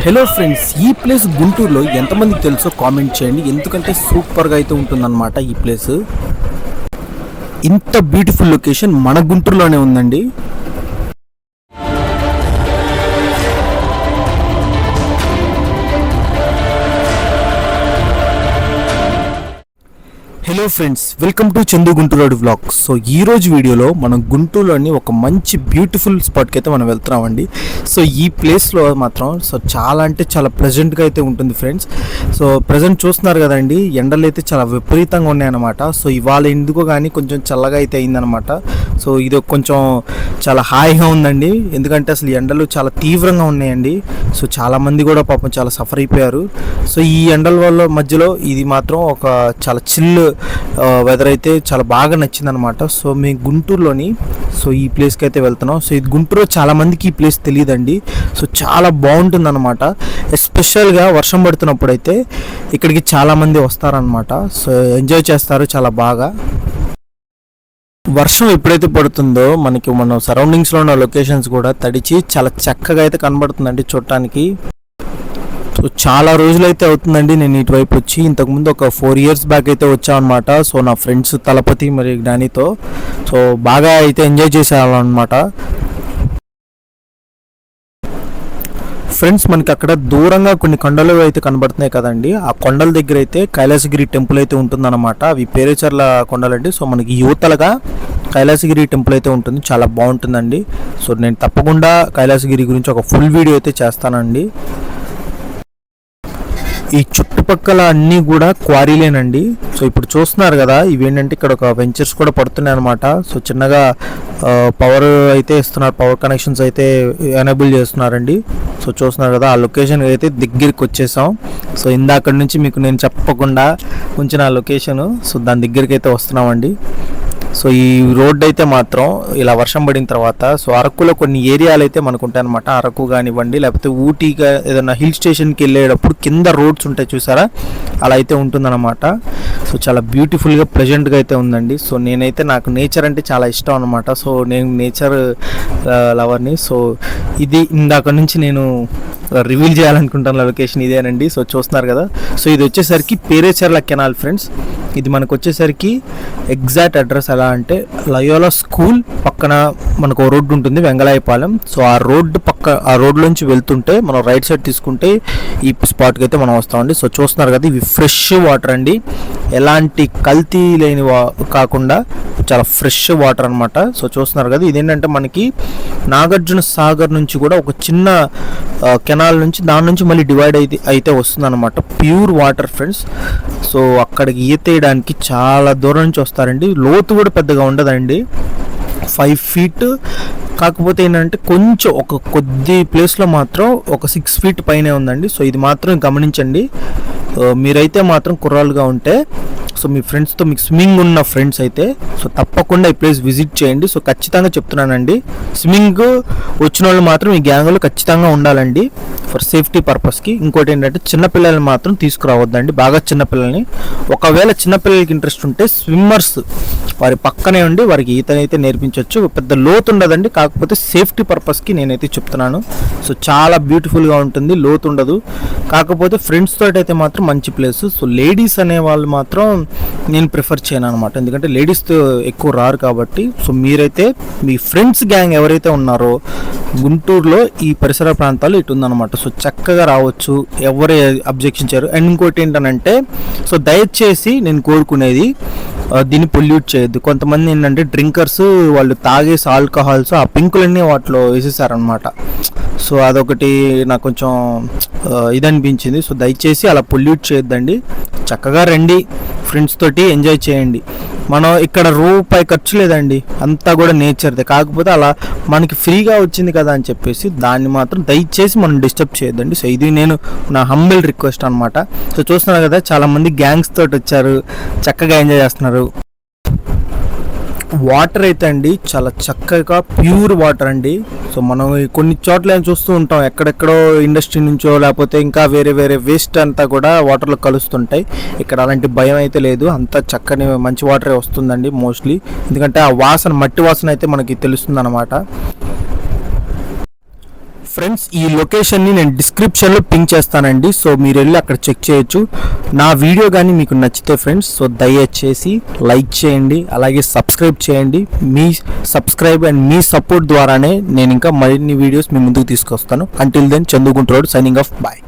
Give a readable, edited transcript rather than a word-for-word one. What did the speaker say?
Hello friends, ఈ place గుంటూరులో ఎంతమందికి తెలుసో కామెంట్ చేయండి. ఎందుకంటే సూపర్గా అయితే ఉంటుందన్నమాట. ఈ ప్లేస్ ఇంత బ్యూటిఫుల్ లొకేషన్ మన గుంటూరులోనే ఉందండి. Hello friends, welcome to Chandu Guntur vlogs. So ఈ రోజు వీడియోలో మనం గుంటూరులోని ఒక మంచి బ్యూటిఫుల్ స్పాట్కి అయితే మనం వెళ్తున్నామండి. సో ఈ ప్లేస్లో మాత్రం చాలా అంటే చాలా ప్లెజెంట్గా అయితే ఉంటుంది ఫ్రెండ్స్. సో ప్రజెంట్ చూస్తున్నారు కదండి, ఎండలు అయితే చాలా విపరీతంగా ఉన్నాయన్నమాట. సో ఇవాళ ఎందుకో కానీ కొంచెం చల్లగా అయితే అయిందనమాట. సో ఇది కొంచెం చాలా హాయిగా ఉందండి, ఎందుకంటే అసలు ఎండలు చాలా తీవ్రంగా ఉన్నాయండి. సో చాలామంది కూడా పాపం చాలా సఫర్ అయిపోయారు. సో ఈ ఎండల వల్ల మధ్యలో ఇది మాత్రం ఒక చాలా చిల్ వెదర్ అయితే చాలా బాగా నచ్చింది అనమాట. సో మేము గుంటూరులోని ఈ ప్లేస్కి అయితే వెళ్తున్నాం. సో ఇది గుంటూరులో చాలామందికి ఈ ప్లేస్ తెలియదండి. సో చాలా బాగుంటుంది అనమాట. ఎస్పెషల్గా వర్షం పడుతున్నప్పుడు అయితే ఇక్కడికి చాలామంది వస్తారనమాట. సో ఎంజాయ్ చేస్తారు చాలా బాగా. వర్షం ఎప్పుడైతే పడుతుందో మన సరౌండింగ్స్లో ఉన్న లొకేషన్స్ కూడా తడిచి చాలా చక్కగా అయితే కనబడుతుందండి చూడటానికి. సో చాలా రోజులైతే అవుతుందండి నేను ఇటువైపు వచ్చి. ఇంతకుముందు ఒక 4 years బ్యాక్ అయితే వచ్చాను అనమాట. సో నా ఫ్రెండ్స్ తలపతి మరి జ్ఞానితో సో బాగా అయితే ఎంజాయ్ చేసేవాళ్ళనమాట. ఫ్రెండ్స్, మనకి అక్కడ దూరంగా కొన్ని కొండలు అయితే కనబడుతున్నాయి కదండి. ఆ కొండల దగ్గర అయితే కైలాసగిరి టెంపుల్ అయితే ఉంటుందన్నమాట. అవి పేరేచర్ల కొండలండి. సో మనకి యువతలుగా కైలాసగిరి టెంపుల్ అయితే ఉంటుంది, చాలా బాగుంటుందండి. సో నేను తప్పకుండా కైలాసగిరి గురించి ఒక ఫుల్ వీడియో అయితే చేస్తానండి. ఈ చుట్టుపక్కల అన్నీ కూడా క్వారీలేనండి. సో ఇప్పుడు చూస్తున్నారు కదా, ఇవేంటంటే ఇక్కడ ఒక వెంచర్స్ కూడా పడుతున్నాయి అనమాట. సో చిన్నగా పవర్ అయితే ఇస్తున్నారు, పవర్ కనెక్షన్స్ అయితే ఎనేబుల్ చేస్తున్నారండి. సో చూస్తున్నారు కదా, ఆ లొకేషన్ అయితే దగ్గరికి వచ్చేసాం. సో ఇందాక నుంచి మీకు నేను చెప్పకుండా ఉంచిన ఆ లొకేషను, సో దాని దగ్గరికి అయితే వస్తున్నామండి. సో ఈ రోడ్ అయితే మాత్రం ఇలా వర్షం పడిన తర్వాత సో అరకులో కొన్ని ఏరియాలు అయితే మనకు ఉంటాయి అనమాట. అరకు కానివ్వండి, లేకపోతే ఊటీగా ఏదైనా హిల్ స్టేషన్కి వెళ్ళేటప్పుడు కింద రోడ్స్ ఉంటాయి చూసారా, అలా అయితే ఉంటుందన్నమాట. సో చాలా బ్యూటిఫుల్గా ప్లెజెంట్గా అయితే ఉందండి. సో నాకు నేచర్ అంటే చాలా ఇష్టం అనమాట. సో నేను నేచర్ లవర్ని. సో ఇది ఇందాక నుంచి నేను రివీల్ చేయాలనుకుంటున్న లొకేషన్ ఇదేనండి. సో చూస్తున్నారు కదా, సో ఇది వచ్చేసరికి పేరేచర్ల కెనాల్ ఫ్రెండ్స్. ఇది మనకు వచ్చేసరికి ఎగ్జాక్ట్ అడ్రస్ ఎలా అంటే లయోలా స్కూల్ పక్కన మనకు ఒక రోడ్డు ఉంటుంది, వెంగళాయపాలెం. సో ఆ రోడ్లోంచి వెళ్తుంటే మనం రైట్ సైడ్ తీసుకుంటే ఈ స్పాట్కి అయితే మనం వస్తామండి. సో చూస్తున్నారు కదా, ఇవి ఫ్రెష్ వాటర్ అండి, ఎలాంటి కల్తీ లేని కాకుండా చాలా ఫ్రెష్ వాటర్ అనమాట. సో చూస్తున్నారు కదా, ఇదేంటంటే మనకి నాగార్జున సాగర్ నుంచి కూడా ఒక చిన్న కెనాల్ నుంచి దాని నుంచి మళ్ళీ డివైడ్ అయితే వస్తుంది అనమాట. Pure water friends. సో అక్కడికి ఈత వేయడానికి చాలా దూరం నుంచి వస్తారండి. లోతు కూడా పెద్దగా ఉండదండి, 5 feet. కాకపోతే ఏంటంటే కొంచెం ఒక కొద్ది ప్లేస్లో మాత్రం ఒక 6 feet పైనే ఉందండి. సో ఇది మాత్రం గమనించండి. మీరైతే మాత్రం కుర్రాలుగా ఉంటే సో మీ ఫ్రెండ్స్తో, మీకు స్విమ్మింగ్ ఉన్న ఫ్రెండ్స్ అయితే సో తప్పకుండా ఈ ప్లేస్ విజిట్ చేయండి. సో ఖచ్చితంగా చెప్తున్నానండి, స్విమ్మింగ్ వచ్చిన వాళ్ళు మాత్రం ఈ గ్యాంగ్లో ఖచ్చితంగా ఉండాలండి ఫర్ సేఫ్టీ పర్పస్కి. ఇంకోటి ఏంటంటే చిన్నపిల్లల్ని మాత్రం తీసుకురావద్దండి, బాగా చిన్నపిల్లల్ని. ఒకవేళ చిన్నపిల్లలకి ఇంట్రెస్ట్ ఉంటే స్విమ్మర్స్ వారి పక్కనే ఉండి వారికి ఈతనైతే నేర్పించవచ్చు. పెద్ద లోతు ఉండదండి, కాకపోతే సేఫ్టీ పర్పస్కి నేనైతే చెప్తున్నాను. సో చాలా బ్యూటిఫుల్గా ఉంటుంది, లోతు ఉండదు. కాకపోతే ఫ్రెండ్స్ తోటి అయితే మాత్రం మంచి ప్లేస్. సో లేడీస్ అనే వాళ్ళు మాత్రం నేను ప్రిఫర్ చేయను అనమాట, ఎందుకంటే లేడీస్తో ఎక్కువ రారు కాబట్టి. సో మీరైతే మీ ఫ్రెండ్స్ గ్యాంగ్ ఎవరైతే ఉన్నారో గుంటూరులో ఈ పరిసర ప్రాంతాలు ఇటు ఉందన్నమాట. సో చక్కగా రావచ్చు, ఎవరు అబ్జెక్షన్ చేయరు. అండ్ ఇంకోటి ఏంటనంటే సో దయచేసి నేను కోరుకునేది దీన్ని పొల్యూట్ చేయొద్దు. కొంతమంది ఏంటంటే డ్రింకర్స్, వాళ్ళు తాగేసి ఆల్కహాల్స్ ఆ పింకులన్నీ వాటిలో వేసేసారనమాట. సో అదొకటి నాకు కొంచెం ఇదనిపించింది. సో దయచేసి అలా పొల్యూట్ చేయొద్దండి, చక్కగా రండి, ఫ్రెండ్స్ తోటి ఎంజాయ్ చేయండి. మనం ఇక్కడ రూపాయి ఖర్చు లేదండి, అంతా కూడా నేచర్దే. కాకపోతే అలా మనకి ఫ్రీగా వచ్చింది కదా అని చెప్పేసి దాన్ని మాత్రం దయచేసి మనం డిస్టర్బ్ చేయొద్దండి. సో ఇది నా హంబుల్ రిక్వెస్ట్ అనమాట. సో చూస్తున్నారు కదా, చాలామంది గ్యాంగ్స్ తోటి వచ్చారు, చక్కగా ఎంజాయ్ చేస్తున్నారు. వాటర్ అయితే అండి చాలా చక్కగా ప్యూర్ వాటర్ అండి. సో మనం కొన్ని చోట్ల చూస్తూ ఉంటాం, ఎక్కడెక్కడో ఇండస్ట్రీ నుంచో లేకపోతే ఇంకా వేరే వేస్ట్ అంతా కూడా వాటర్లో కలుస్తుంటాయి. ఇక్కడ అలాంటి భయం అయితే లేదు, అంతా చక్కని మంచి వాటరే వస్తుందండి మోస్ట్లీ. ఎందుకంటే ఆ వాసన, మట్టి వాసన అయితే మనకి తెలుస్తుంది అన్నమాట. ఫ్రెండ్స్ ఈ లొకేషన్ని నేను డిస్క్రిప్షన్లో పింక్ చేస్తానండి. సో మీరు వెళ్ళి అక్కడ చెక్ చేయొచ్చు. నా వీడియో కానీ మీకు నచ్చితే ఫ్రెండ్స్ సో దయచేసి లైక్ చేయండి, అలాగే సబ్స్క్రైబ్ చేయండి. మీ సబ్స్క్రైబ్ అండ్ మీ సపోర్ట్ ద్వారానే నేను ఇంకా మరిన్ని వీడియోస్ మీ ముందుకు తీసుకొస్తాను. Until then Chandugunta road signing off, bye.